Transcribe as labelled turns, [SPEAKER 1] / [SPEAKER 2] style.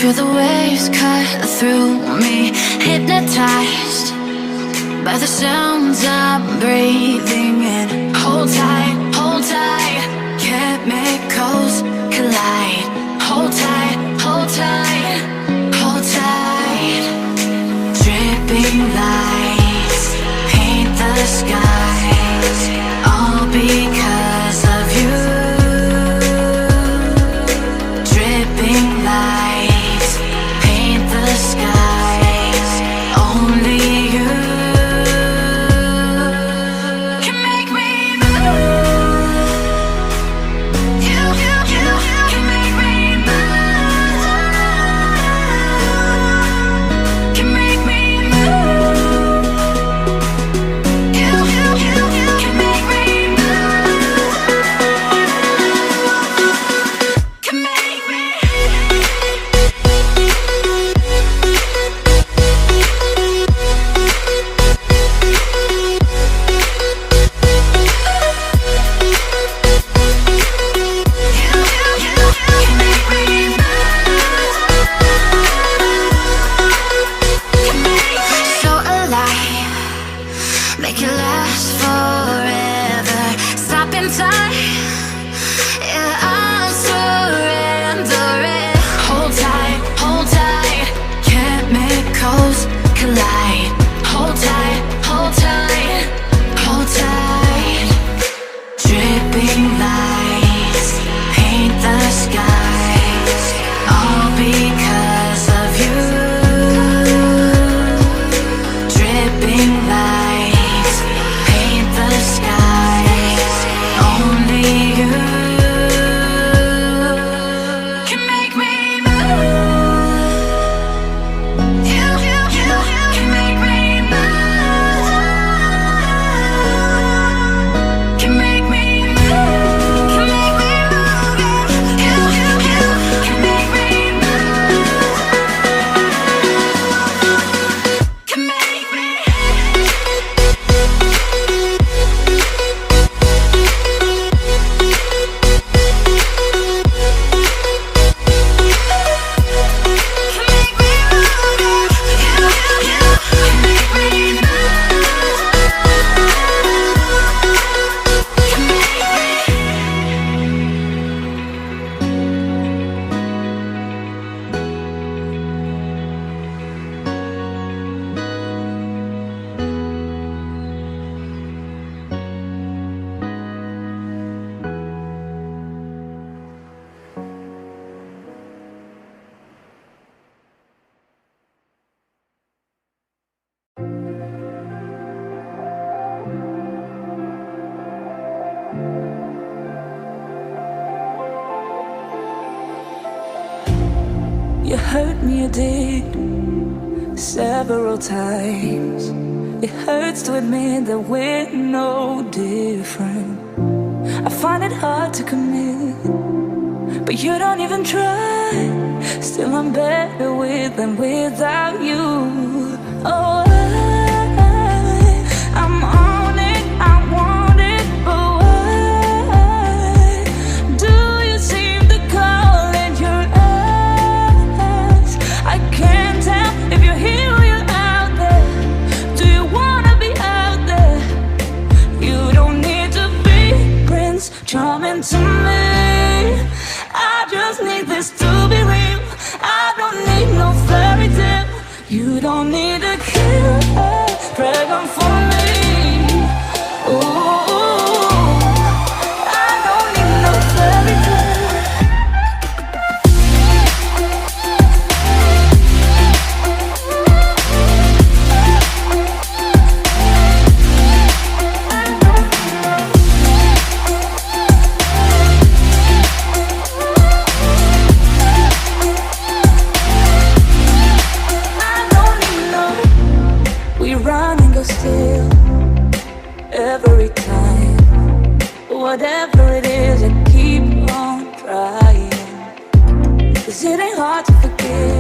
[SPEAKER 1] Feel the waves cut through me, hypnotized by the sounds I'm breathing in. Hold tight, chemicals collide. Hold tight, hold tight, hold tight. Dripping lights paint the skies, all because of you. Dripping lights paint the skies, only you can make me move. You can make me move. Can make me move. You can make me move. Can make me. So alive, make it last forever. Stop in time, yeah, I'm surrendering. Hold tight, chemicals collide. Hold tight, hold tight, hold tight. Dripping lights paint the skies, all because of you. Dripping lights paint the skies, only you can make me move. You can make me move. Can make me move. Can make me move. You can make me move. Can make me.
[SPEAKER 2] You hurt me, you did, several times. It hurts to admit that we're no different. I find it hard to commit, but you don't even try. Still I'm better with than without you. Oh, I'm on it, I want it, but why do you seem to call it your eyes? I can't tell if you're here or you're out there. Do you wanna be out there? You don't need to be Prince Charming to me. I just need this to be real. I don't need no fairy tale. You don't need to kill a dragon for me. Ooh, I don't need no fairy tale. Still, every time, whatever it is, I keep on trying. 'Cause it ain't hard to forgive.